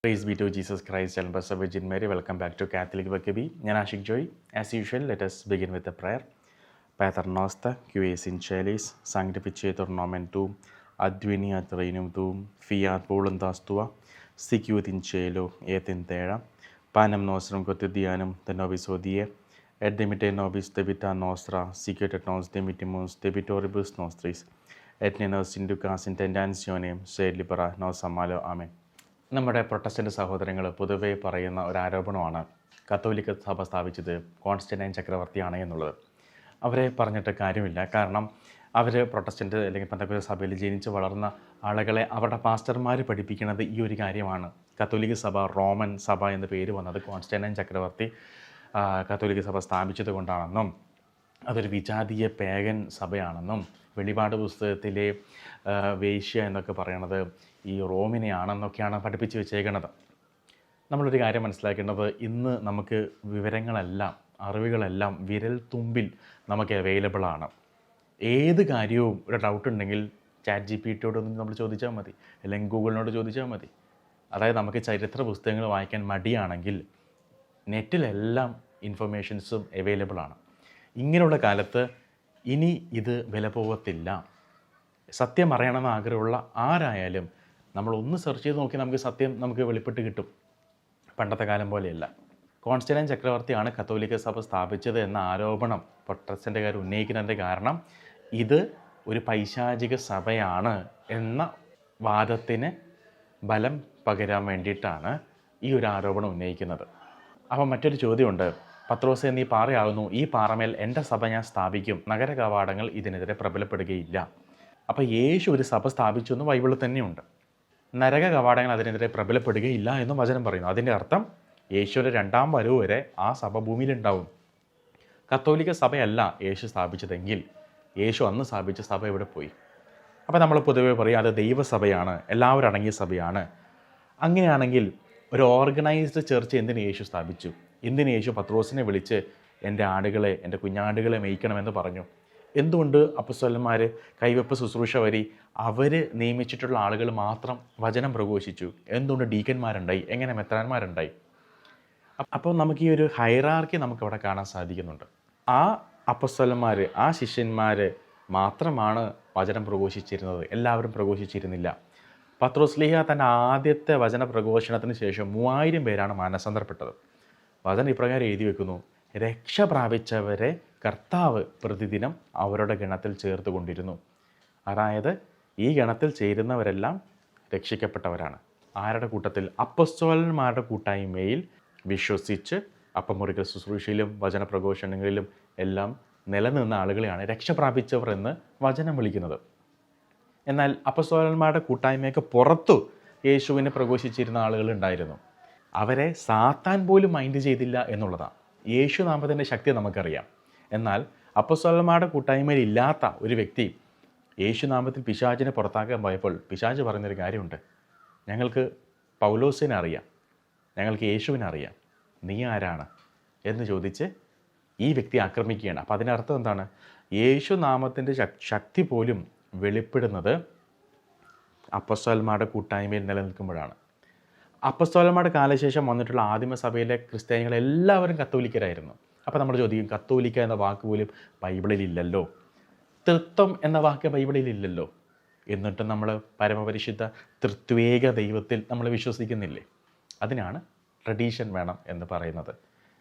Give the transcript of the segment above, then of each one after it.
Praise be to Jesus Christ and Blessed Virgin Mary. Welcome back to Catholic Vakabi. ഞാൻ Ashik Joy. As usual, let us begin with a prayer. Pater noster, qui es in celis, sanctificetur nomen tuum, adveniat regnum tuum, fiat voluntas tua, sicut in cielo et in terra. Panem nostrum quotidianum de nobis hodie, et dimitte nobis debita nostra, sicut et nos dimittimus debitoribus nostris, et ne nos inducas in tentationem, sed libera nos a malo. Amen. നമ്മുടെ Protestant സഹോദരങ്ങൾ പൊതുവേ പറയുന്ന ഒരു ആരോപണമാണ് കത്തോലിക്ക സഭ സ്ഥാപിച്ചത് Constantine ചക്രവർത്തിയാണ് എന്നുള്ളത്. അവരെ പറഞ്ഞിട്ട് കാര്യമില്ല. കാരണം അവർ പ്രൊട്ടസ്റ്റൻ്റ് അല്ലെങ്കിൽ പെന്തക്കോസ്ത് സഭയിൽ ജനിച്ച് വളർന്ന ആളുകളെ അവരുടെ പാസ്റ്റർമാർ പഠിപ്പിക്കുന്നത് ഈ ഒരു കാര്യമാണ്. കത്തോലിക്ക സഭ, റോമൻ സഭ എന്ന പേര് വന്നത് കോൺസ്റ്റന്റൈൻ ചക്രവർത്തി കത്തോലിക്ക സഭ സ്ഥാപിച്ചത് കൊണ്ടാണെന്നും അതൊരു വിജാതീയ പേഗൻ സഭയാണെന്നും വെളിപാട് പുസ്തകത്തിലെ വേശ്യ എന്നൊക്കെ പറയണത് ഈ റോമിനെയാണെന്നൊക്കെയാണ് പഠിപ്പിച്ച് വെച്ചേക്കുന്നത്. നമ്മളൊരു കാര്യം മനസ്സിലാക്കേണ്ടത്, ഇന്ന് നമുക്ക് വിവരങ്ങളെല്ലാം, അറിവുകളെല്ലാം വിരൽ തുമ്പിൽ നമുക്ക് അവൈലബിൾ ആണ്. ഏത് കാര്യവും ഒരു ഡൗട്ട് ഉണ്ടെങ്കിൽ ChatGPT-യോടൊന്നും നമ്മൾ ചോദിച്ചാൽ മതി, അല്ലെങ്കിൽ ഗൂഗിളിനോട് ചോദിച്ചാൽ മതി. അതായത് നമുക്ക് ചരിത്ര പുസ്തകങ്ങൾ വായിക്കാൻ മടിയാണെങ്കിൽ നെറ്റിലെല്ലാം ഇൻഫർമേഷൻസും അവൈലബിൾ ആണ്. ഇങ്ങനെയുള്ള കാലത്ത് ഇനി ഇത് വില പോകത്തില്ല. സത്യം അറിയണമെന്ന് ആഗ്രഹമുള്ള ആരായാലും നമ്മളൊന്ന് സെർച്ച് ചെയ്ത് നോക്കി നമുക്ക് വെളിപ്പെട്ട് കിട്ടും. പണ്ടത്തെ കാലം പോലെയല്ല. കോൺസ്റ്റന്റൈൻ ചക്രവർത്തിയാണ് കത്തോലിക്ക സഭ സ്ഥാപിച്ചത് എന്ന ആരോപണം പ്രൊട്ടസ്റ്റൻ്റുകാർ ഉന്നയിക്കുന്നതിൻ്റെ കാരണം ഇത് ഒരു പൈശാചിക സഭയാണ് എന്ന വാദത്തിന് ബലം പകരാൻ വേണ്ടിയിട്ടാണ് ഈ ഒരു ആരോപണം ഉന്നയിക്കുന്നത്. അപ്പം മറ്റൊരു ചോദ്യമുണ്ട്, പത്രോസേ നീ പാറയാകുന്നു, ഈ പാറമേൽ എൻ്റെ സഭ ഞാൻ സ്ഥാപിക്കും, നഗര കവാടങ്ങൾ ഇതിനെതിരെ പ്രബലപ്പെടുകയില്ല. അപ്പോൾ യേശു ഒരു സഭ സ്ഥാപിച്ചു എന്ന് ബൈബിളിൽ തന്നെയുണ്ട്. നരക കവാടങ്ങൾ അതിനെതിരെ പ്രബലപ്പെടുകയില്ല എന്നും വചനം പറയുന്നു. അതിൻ്റെ അർത്ഥം യേശുവിൻ്റെ രണ്ടാം വരവ് വരെ ആ സഭ ഭൂമിയിലുണ്ടാവും. കത്തോലിക്ക സഭയല്ല യേശു സ്ഥാപിച്ചതെങ്കിൽ യേശു അന്ന് സ്ഥാപിച്ച സഭ എവിടെ പോയി? അപ്പോൾ നമ്മൾ പൊതുവെ പറയും അത് ദൈവസഭയാണ്, എല്ലാവരും അടങ്ങിയ സഭയാണ്. അങ്ങനെയാണെങ്കിൽ ഒരു ഓർഗനൈസ്ഡ് ചർച്ച് എന്തിന് യേശു സ്ഥാപിച്ചു? എന്തിന് യേശു പത്രോസിനെ വിളിച്ച് എൻ്റെ കുഞ്ഞാടുകളെ മേയ്ക്കണമെന്ന് പറഞ്ഞു? എന്തുകൊണ്ട് അപ്പോസ്തലന്മാർ കൈവെപ്പ് ശുശ്രൂഷ വഴി അവർ നിയമിച്ചിട്ടുള്ള ആളുകൾ മാത്രം വചനം പ്രഘോഷിച്ചു? എന്തുകൊണ്ട് ഡീക്കന്മാരുണ്ടായി? എങ്ങനെ മെത്രാന്മാരുണ്ടായി? അപ്പോൾ നമുക്ക് ഈ ഒരു ഹൈറാർക്കി നമുക്കവിടെ കാണാൻ സാധിക്കുന്നുണ്ട്. ആ അപ്പോസ്തലന്മാർ, ആ ശിഷ്യന്മാർ മാത്രമാണ് വചനം പ്രഘോഷിച്ചിരുന്നത്, എല്ലാവരും പ്രഘോഷിച്ചിരുന്നില്ല. പത്രോസ്ലീഹ തൻ്റെ ആദ്യത്തെ വചന പ്രഘോഷണത്തിന് ശേഷം 3000 പേരാണ് മാനസാന്തരപ്പെട്ടത്. വചനം ഇപ്രകാരം എഴുതി വെക്കുന്നു, രക്ഷ പ്രാപിച്ചവരെ കർത്താവ് പ്രതിദിനം അവരുടെ ഗണത്തിൽ ചേർത്ത് കൊണ്ടിരുന്നു. അതായത് ഈ ഗണത്തിൽ ചേരുന്നവരെല്ലാം രക്ഷിക്കപ്പെട്ടവരാണ്. ആരുടെ കൂട്ടത്തിൽ? അപ്പോസ്തലന്മാരുടെ കൂട്ടായ്മയിൽ വിശ്വസിച്ച് അപ്പമുറിക്കൽ ശുശ്രൂഷയിലും വചന പ്രഘോഷണങ്ങളിലും എല്ലാം നിലനിന്ന ആളുകളെയാണ് രക്ഷ പ്രാപിച്ചവർ എന്ന് വചനം വിളിക്കുന്നത്. എന്നാൽ അപ്പോസ്തലന്മാരുടെ കൂട്ടായ്മയ്ക്ക് പുറത്തു യേശുവിനെ പ്രഘോഷിച്ചിരുന്ന ആളുകളുണ്ടായിരുന്നു. അവരെ സാത്താൻ പോലും മൈൻഡ് ചെയ്തില്ല എന്നുള്ളതാണ്. യേശു നാമത്തിൻ്റെ ശക്തി നമുക്കറിയാം. എന്നാൽ അപ്പോസ്തലന്മാരുടെ കൂട്ടായ്മയിൽ ഇല്ലാത്ത ഒരു വ്യക്തി യേശു നാമത്തിൽ പിശാചിനെ പുറത്താക്കാൻ പോയപ്പോൾ പിശാച് പറയുന്നൊരു കാര്യമുണ്ട്, ഞങ്ങൾക്ക് പൗലോസിനെ അറിയാം, ഞങ്ങൾക്ക് യേശുവിനെ അറിയാം, നീ ആരാണ് എന്ന് ചോദിച്ച് ഈ വ്യക്തി ആക്രമിക്കുകയാണ്. അപ്പോൾ അതിനർത്ഥം എന്താണ്? യേശു നാമത്തിൻ്റെ ശക്തി പോലും വെളിപ്പെടുന്നത് അപ്പോസ്തലന്മാരുടെ കൂട്ടായ്മയിൽ നിലനിൽക്കുമ്പോഴാണ്. അപ്പോസ്തലന്മാരുടെ കാലശേഷം വന്നിട്ടുള്ള ആദിമസഭയിലെ ക്രിസ്ത്യാനികൾ എല്ലാവരും കത്തോലിക്കരായിരുന്നു. അപ്പോൾ നമ്മൾ ചോദിക്കും, കത്തോലിക്ക എന്ന വാക്ക് പോലും ബൈബിളിലില്ലല്ലോ, തൃത്വം എന്ന വാക്ക് ബൈബിളിലില്ലല്ലോ, എന്നിട്ടും നമ്മൾ പരമപരിശുദ്ധ തൃത്വേക ദൈവത്തിൽ നമ്മൾ വിശ്വസിക്കുന്നില്ലേ? അതിനാണ് ട്രഡീഷൻ വേണം എന്ന് പറയുന്നത്.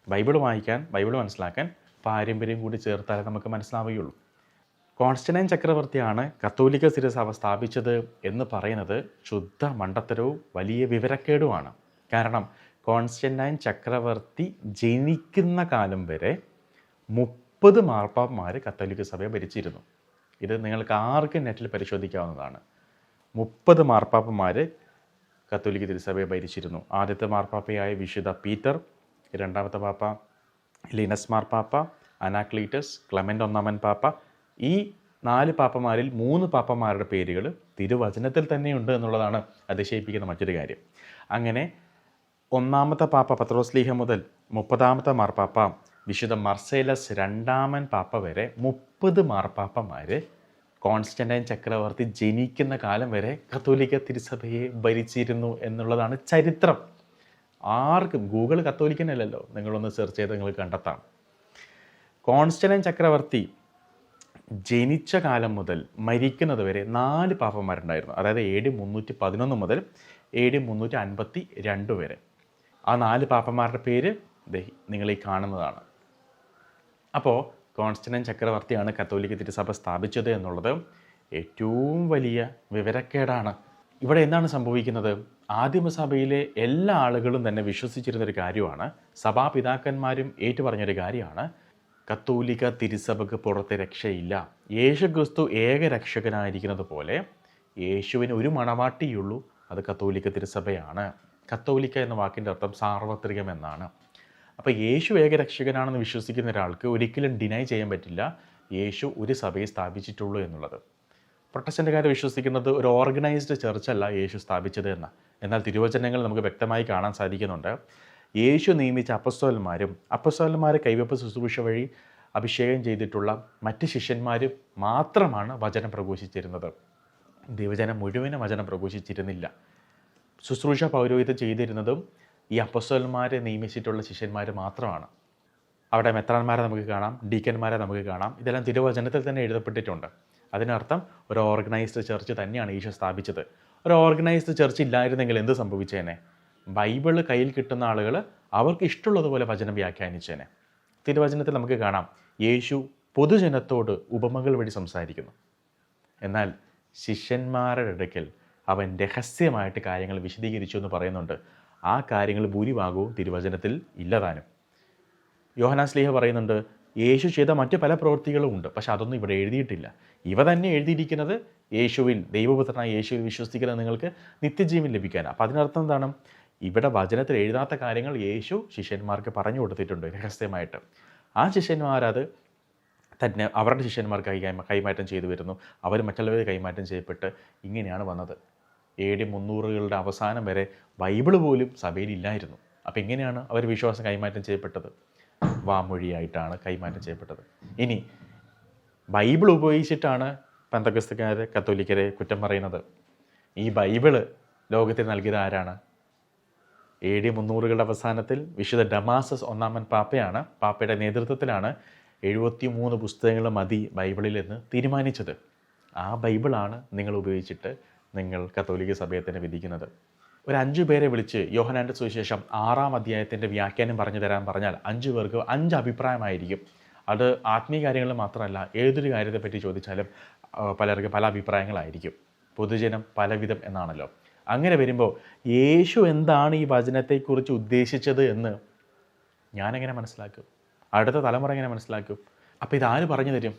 ബൈബിൾ വായിക്കാൻ, ബൈബിൾ മനസ്സിലാക്കാൻ പാരമ്പര്യം കൂടി ചേർത്താലേ നമുക്ക് മനസ്സിലാവുകയുള്ളൂ. കോൺസ്റ്റന്റൈൻ ചക്രവർത്തിയാണ് കത്തോലിക്ക സഭ സ്ഥാപിച്ചത് എന്ന് പറയുന്നത് ശുദ്ധ മണ്ടത്തരവും വലിയ വിവരക്കേടുമാണ്. കാരണം കോൺസ്റ്റന്റൈൻ ചക്രവർത്തി ജനിക്കുന്ന കാലം വരെ 30 മാർപ്പാപ്പന്മാർ കത്തോലിക്ക സഭയെ ഭരിച്ചിരുന്നു. ഇത് നിങ്ങൾക്ക് ആർക്കും നെറ്റിൽ പരിശോധിക്കാവുന്നതാണ്. 30 മാർപ്പാപ്പന്മാർ കത്തോലിക്ക തിരുസഭയെ ഭരിച്ചിരുന്നു. ആദ്യത്തെ മാർപ്പാപ്പയായ വിശുദ്ധ പീറ്റർ, രണ്ടാമത്തെ പാപ്പ ലിനസ് മാർപ്പാപ്പ, അനാക്ലീറ്റസ്, ക്ലെമൻ്റ് ഒന്നാമൻ പാപ്പ. ഈ 4 പാപ്പമാരിൽ 3 പാപ്പമാരുടെ പേരുകൾ തിരുവചനത്തിൽ തന്നെയുണ്ട് എന്നുള്ളതാണ് അതിശയിപ്പിക്കുന്ന മറ്റൊരു കാര്യം. അങ്ങനെ ഒന്നാമത്തെ പാപ്പ പത്രോസ്ലീഹ മുതൽ 30ാമത്തെ മാർപ്പാപ്പ വിശുദ്ധ മർസേലസ് രണ്ടാമൻ പാപ്പ വരെ 30 മാർപ്പാപ്പമാർ കോൺസ്റ്റന്റൈൻ ചക്രവർത്തി ജനിക്കുന്ന കാലം വരെ കത്തോലിക്ക തിരുസഭയെ ഭരിച്ചിരുന്നു എന്നുള്ളതാണ് ചരിത്രം. ആർക്കും, ഗൂഗിൾ കത്തോലിക്കനല്ലല്ലോ, നിങ്ങളൊന്ന് സെർച്ച് ചെയ്ത് നിങ്ങൾ കണ്ടെത്താം. കോൺസ്റ്റന്റൈൻ ചക്രവർത്തി ജനിച്ച കാലം മുതൽ മരിക്കുന്നത് വരെ 4 പാപ്പന്മാരുണ്ടായിരുന്നു. അതായത് AD 311 മുതൽ AD 352 വരെ. ആ 4 പാപ്പന്മാരുടെ പേര് നിങ്ങൾ ഈ കാണുന്നതാണ്. അപ്പോൾ കോൺസ്റ്റന്റൈൻ ചക്രവർത്തിയാണ് കത്തോലിക്ക തിരുസഭ സ്ഥാപിച്ചത് എന്നുള്ളത് ഏറ്റവും വലിയ വിവരക്കേടാണ്. ഇവിടെ എന്താണ് സംഭവിക്കുന്നത്? ആദിമസഭയിലെ എല്ലാ ആളുകളും തന്നെ വിശ്വസിച്ചിരുന്നൊരു കാര്യമാണ്, സഭാപിതാക്കന്മാരും ഏറ്റുപറഞ്ഞൊരു കാര്യമാണ്, കത്തോലിക്ക തിരുസഭയ്ക്ക് പുറത്ത് രക്ഷയില്ല. യേശുക്രിസ്തു ഏക രക്ഷകനായിരിക്കുന്നത് പോലെ യേശുവിന് ഒരു മണവാട്ടിയുള്ളൂ, അത് കത്തോലിക്ക തിരുസഭയാണ്. കത്തോലിക്ക എന്ന വാക്കിൻ്റെ അർത്ഥം സാർവത്രികം എന്നാണ്. അപ്പോൾ യേശു ഏക രക്ഷകനാണെന്ന് വിശ്വസിക്കുന്ന ഒരാൾക്ക് ഒരിക്കലും ഡിനൈ ചെയ്യാൻ പറ്റില്ല യേശു ഒരു സഭയെ സ്ഥാപിച്ചിട്ടുള്ളൂ എന്നുള്ളത്. പ്രൊട്ടസ്റ്റന്റുകാർ വിശ്വസിക്കുന്നത് ഒരു ഓർഗനൈസ്ഡ് ചർച്ചല്ല യേശു സ്ഥാപിച്ചത് എന്ന്. എന്നാൽ തിരുവചനങ്ങൾ നമുക്ക് വ്യക്തമായി കാണാൻ സാധിക്കുന്നുണ്ട്, യേശു നിയമിച്ച അപ്പസ്തോലന്മാരെ കൈവെപ്പ് ശുശ്രൂഷ വഴി അഭിഷേകം ചെയ്തിട്ടുള്ള മറ്റ് ശിഷ്യന്മാരും മാത്രമാണ് വചനം പ്രഘോഷിച്ചിരുന്നത്. ദൈവജനം മുഴുവനും വചനം പ്രഘോഷിച്ചിരുന്നില്ല. ശുശ്രൂഷ പൗരോഹിത്യം ചെയ്തിരുന്നതും ഈ അപ്പസ്തോലന്മാരെ നിയമിച്ചിട്ടുള്ള ശിഷ്യന്മാർ മാത്രമാണ്. അവിടെ മെത്രാന്മാരെ നമുക്ക് കാണാം, ഡീക്കന്മാരെ നമുക്ക് കാണാം. ഇതെല്ലാം തിരുവചനത്തിൽ തന്നെ എഴുതപ്പെട്ടിട്ടുണ്ട്. അതിനർത്ഥം ഒരു ഓർഗനൈസ്ഡ് ചർച്ച് തന്നെയാണ് ഈശോ സ്ഥാപിച്ചത്. ഒരു ഓർഗനൈസ്ഡ് ചർച്ച് ഇല്ലായിരുന്നെങ്കിൽ എന്ത് സംഭവിച്ചേനെ? ബൈബിള് കയ്യിൽ കിട്ടുന്ന ആളുകൾ അവർക്ക് ഇഷ്ടമുള്ളതുപോലെ വചനം വ്യാഖ്യാനിച്ചേനെ. തിരുവചനത്തിൽ നമുക്ക് കാണാം, യേശു പൊതുജനത്തോട് ഉപമകൾ വഴി സംസാരിക്കുന്നു. എന്നാൽ ശിഷ്യന്മാരുടെ അടുക്കൽ അവൻ രഹസ്യമായിട്ട് കാര്യങ്ങൾ വിശദീകരിച്ചു എന്ന് പറയുന്നുണ്ട്. ആ കാര്യങ്ങൾ ഭൂരിഭാഗവും തിരുവചനത്തിൽ ഇല്ലതാനും. യോഹന്നാൻ ശ്ലീഹ പറയുന്നുണ്ട്, യേശു ചെയ്ത മറ്റു പല പ്രവൃത്തികളും ഉണ്ട്, പക്ഷെ അതൊന്നും ഇവിടെ എഴുതിയിട്ടില്ല. ഇവ തന്നെ എഴുതിയിരിക്കുന്നത് യേശുവിൽ, ദൈവപുത്രനായ യേശുവിൽ വിശ്വസിക്കുന്ന നിങ്ങൾക്ക് നിത്യജീവൻ ലഭിക്കാൻ. അപ്പം അതിനർത്ഥം എന്താണ്? ഇവിടെ വചനത്തിൽ എഴുതാത്ത കാര്യങ്ങൾ യേശു ശിഷ്യന്മാർക്ക് പറഞ്ഞു കൊടുത്തിട്ടുണ്ട് രഹസ്യമായിട്ട്. ആ ശിഷ്യന്മാരത് തന്നെ അവരുടെ ശിഷ്യന്മാർക്ക് കൈമാറ്റം ചെയ്തു വരുന്നു. അവർ മറ്റുള്ളവർ കൈമാറ്റം ചെയ്യപ്പെട്ട് ഇങ്ങനെയാണ് വന്നത്. AD 300കളുടെ അവസാനം വരെ ബൈബിള് പോലും സഭയിലില്ലായിരുന്നു. അപ്പോൾ എങ്ങനെയാണ് അവർ വിശ്വാസം കൈമാറ്റം ചെയ്യപ്പെട്ടത്? വാമൊഴിയായിട്ടാണ് കൈമാറ്റം ചെയ്യപ്പെട്ടത്. ഇനി ബൈബിൾ ഉപയോഗിച്ചിട്ടാണ് പെന്തക്കോസ്തുകാർ കത്തോലിക്കരെ കുറ്റം പറയുന്നത്. ഈ ബൈബിള് ലോകത്തിൽ നൽകിയത് ആരാണ്? AD 300കളുടെ അവസാനത്തിൽ വിശുദ്ധ ഡമാസസ് ഒന്നാമൻ പാപ്പയാണ്. പാപ്പയുടെ നേതൃത്വത്തിലാണ് 73 പുസ്തകങ്ങൾ മതി ബൈബിളിൽ എന്ന് തീരുമാനിച്ചത്. ആ ബൈബിളാണ് നിങ്ങൾ ഉപയോഗിച്ചിട്ട് നിങ്ങൾ കത്തോലിക്ക സഭയെ തന്നെ വിധിക്കുന്നത്. ഒരു 5 പേരെ വിളിച്ച് യോഹന്നാൻ്റെ സുവിശേഷം 6-ാം അധ്യായത്തിൻ്റെ വ്യാഖ്യാനം പറഞ്ഞു തരാൻ പറഞ്ഞാൽ 5 പേർക്ക് 5 അഭിപ്രായമായിരിക്കും. അത് ആത്മീയ കാര്യങ്ങളിൽ മാത്രമല്ല, ഏതൊരു കാര്യത്തെപ്പറ്റി ചോദിച്ചാലും പലർക്കും പല അഭിപ്രായങ്ങളായിരിക്കും. പൊതുജനം പലവിധം എന്നാണല്ലോ. അങ്ങനെ വരുമ്പോൾ യേശു എന്താണ് ഈ വചനത്തെക്കുറിച്ച് ഉദ്ദേശിച്ചത് എന്ന് ഞാനെങ്ങനെ മനസ്സിലാക്കും? അടുത്ത തലമുറ എങ്ങനെ മനസ്സിലാക്കും? അപ്പോൾ ഇതാര് പറഞ്ഞു തരും?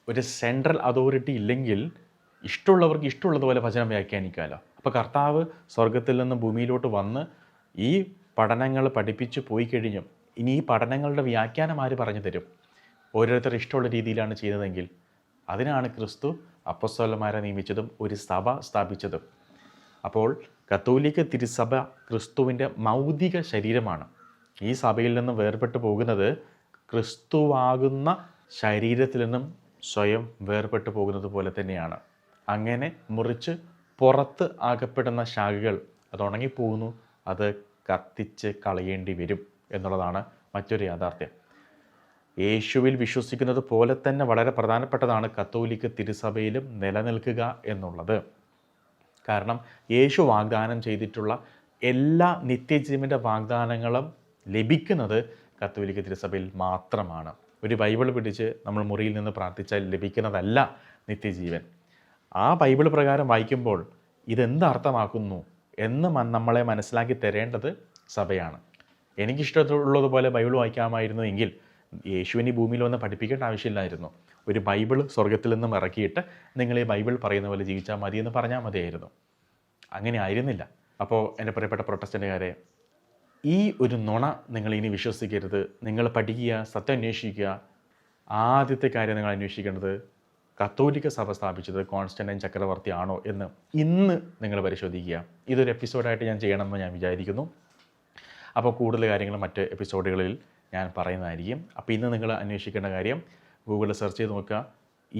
ഒരു സെൻട്രൽ അതോറിറ്റി ഇല്ലെങ്കിൽ ഇഷ്ടമുള്ളവർക്ക് ഇഷ്ടമുള്ളതുപോലെ വചനം വ്യാഖ്യാനിക്കാമല്ലോ. അപ്പോൾ കർത്താവ് സ്വർഗത്തിൽ നിന്ന് ഭൂമിയിലോട്ട് വന്ന് ഈ പഠനങ്ങൾ പഠിപ്പിച്ച് പോയി കഴിഞ്ഞും ഇനി ഈ പഠനങ്ങളുടെ വ്യാഖ്യാനം ആര് പറഞ്ഞു തരും? ഓരോരുത്തർ ഇഷ്ടമുള്ള രീതിയിലാണ് ചെയ്തതെങ്കിൽ അതിനാണ് ക്രിസ്തു അപ്പസ്തോലന്മാരെ നിയമിച്ചതും ഒരു സഭ സ്ഥാപിച്ചതും. അപ്പോൾ കത്തോലിക്ക തിരുസഭ ക്രിസ്തുവിൻ്റെ മൗതിക ശരീരമാണ്. ഈ സഭയിൽ നിന്നും വേർപെട്ടു പോകുന്നത് ക്രിസ്തുവാകുന്ന ശരീരത്തിൽ നിന്നും സ്വയം വേർപെട്ടു പോകുന്നത് പോലെ തന്നെയാണ്. അങ്ങനെ മുറിച്ച് പുറത്ത് ആകപ്പെടുന്ന ശാഖകൾ അത് ഉണങ്ങിപ്പോകുന്നു, അത് കത്തിച്ച് കളയേണ്ടി വരും എന്നുള്ളതാണ് മറ്റൊരു യാഥാർത്ഥ്യം. യേശുവിൽ വിശ്വസിക്കുന്നത് പോലെ തന്നെ വളരെ പ്രധാനപ്പെട്ടതാണ് കത്തോലിക്ക തിരുസഭയിലും നിലനിൽക്കുക എന്നുള്ളത്. കാരണം യേശു വാഗ്ദാനം ചെയ്തിട്ടുള്ള എല്ലാ നിത്യജീവൻ്റെ വാഗ്ദാനങ്ങളും ലഭിക്കുന്നത് കത്തോലിക്ക തിരുസഭയിൽ മാത്രമാണ്. ഒരു ബൈബിൾ പിടിച്ച് നമ്മൾ മുറിയിൽ നിന്ന് പ്രാർത്ഥിച്ചാൽ ലഭിക്കുന്നതല്ല നിത്യജീവൻ. ആ ബൈബിൾ പ്രകാരം വായിക്കുമ്പോൾ ഇതെന്തർത്ഥമാക്കുന്നു എന്ന് നമ്മളെ മനസ്സിലാക്കി തരേണ്ടത് സഭയാണ്. എനിക്കിഷ്ടമുള്ളതുപോലെ ബൈബിൾ വായിക്കാമായിരുന്നു എങ്കിൽ യേശുവിനെ ഭൂമിയിൽ വന്ന് പഠിപ്പിക്കേണ്ട ആവശ്യമില്ലായിരുന്നു. ഒരു ബൈബിൾ സ്വർഗത്തിൽ നിന്നും ഇറക്കിയിട്ട് നിങ്ങൾ ഈ ബൈബിൾ പറയുന്ന പോലെ ജീവിച്ചാൽ മതി എന്ന് പറഞ്ഞാൽ മതിയായിരുന്നു. അങ്ങനെ ആയിരുന്നില്ല. അപ്പോൾ എൻ്റെ പ്രിയപ്പെട്ട പ്രൊട്ടസ്റ്റന്റുകാരെ, ഈ ഒരു നുണ നിങ്ങൾ ഇനി വിശ്വസിക്കരുത്. നിങ്ങൾ പഠിക്കുക, സത്യം അന്വേഷിക്കുക. ആദ്യത്തെ കാര്യം നിങ്ങൾ അന്വേഷിക്കേണ്ടത് കത്തോലിക്ക സഭ സ്ഥാപിച്ചത് കോൺസ്റ്റന്റൈൻ ചക്രവർത്തി ആണോ എന്ന് ഇന്ന് നിങ്ങൾ പരിശോധിക്കുക. ഇതൊരു എപ്പിസോഡായിട്ട് ഞാൻ ചെയ്യണമെന്ന് ഞാൻ വിചാരിക്കുന്നു. അപ്പോൾ കൂടുതൽ കാര്യങ്ങൾ മറ്റ് എപ്പിസോഡുകളിൽ ഞാൻ പറയുന്നതായിരിക്കും. അപ്പോൾ ഇന്ന് നിങ്ങൾ അന്വേഷിക്കേണ്ട കാര്യം ഗൂഗിളിൽ സെർച്ച് ചെയ്ത് നോക്കുക,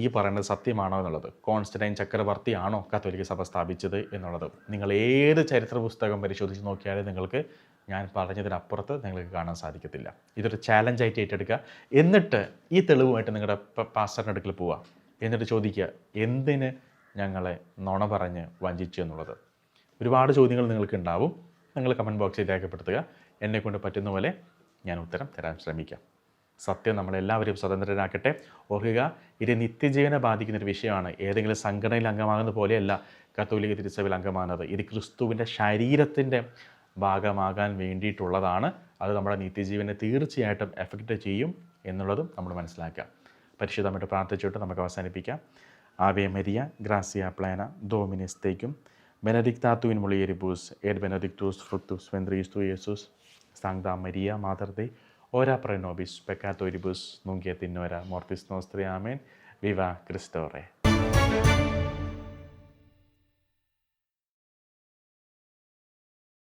ഈ പറയുന്നത് സത്യമാണോ എന്നുള്ളത്. കോൺസ്റ്റന്റൈൻ ചക്രവർത്തി ആണോ കത്തോലിക്ക സഭ സ്ഥാപിച്ചത് എന്നുള്ളത് നിങ്ങൾ ഏത് ചരിത്ര പുസ്തകം പരിശോധിച്ച് നോക്കിയാലും നിങ്ങൾക്ക് ഞാൻ പറഞ്ഞതിനപ്പുറത്ത് നിങ്ങൾക്ക് കാണാൻ സാധിക്കത്തില്ല. ഇതൊരു ചാലഞ്ചായിട്ട് ഏറ്റെടുക്കുക. എന്നിട്ട് ഈ തെളിവുമായിട്ട് നിങ്ങളുടെ പാസ്റ്ററിൻ്റെ അടുക്കൽ പോവുക. എന്നിട്ട് ചോദിക്കുക, എന്തിന് ഞങ്ങളെ നുണ പറഞ്ഞ് വഞ്ചിച്ചു എന്നുള്ളത്. ഒരുപാട് ചോദ്യങ്ങൾ നിങ്ങൾക്ക് ഉണ്ടാവും. നിങ്ങൾ കമൻറ്റ് ബോക്സിൽ രേഖപ്പെടുത്തുക. എന്നെക്കൊണ്ട് പറ്റുന്ന പോലെ ഞാൻ ഉത്തരം തരാൻ ശ്രമിക്കാം. സത്യം നമ്മളെല്ലാവരെയും സ്വതന്ത്രരാക്കട്ടെ. ഓർക്കുക, ഇത് നിത്യജീവനെ ബാധിക്കുന്നൊരു വിഷയമാണ്. ഏതെങ്കിലും സംഘടനയിൽ അംഗമാകുന്ന പോലെയല്ല കത്തോലിക്ക തിരുസഭയിൽ അംഗമാകുന്നത്. ഇത് ക്രിസ്തുവിൻ്റെ ശരീരത്തിൻ്റെ ഭാഗമാകാൻ വേണ്ടിയിട്ടുള്ളതാണ്. അത് നമ്മുടെ നിത്യജീവനെ തീർച്ചയായിട്ടും എഫക്റ്റ് ചെയ്യും എന്നുള്ളതും നമ്മൾ മനസ്സിലാക്കുക. പരിശുദ്ധമായിട്ട് പ്രാർത്ഥിച്ചിട്ട് നമുക്ക് അവസാനിപ്പിക്കാം. ആവേ മരിയ ഗ്രാസിയ പ്ലേന ഡോമിനിസ് തേക്കും ബെനഡിക്താ tu in mulieribus et benedictus fructus ventris tui, Iesus. Sancta Maria, Mater Dei, ora pro nobis peccatoribus, nunc et in hora mortis nostre. Amen. Viva Christo Re.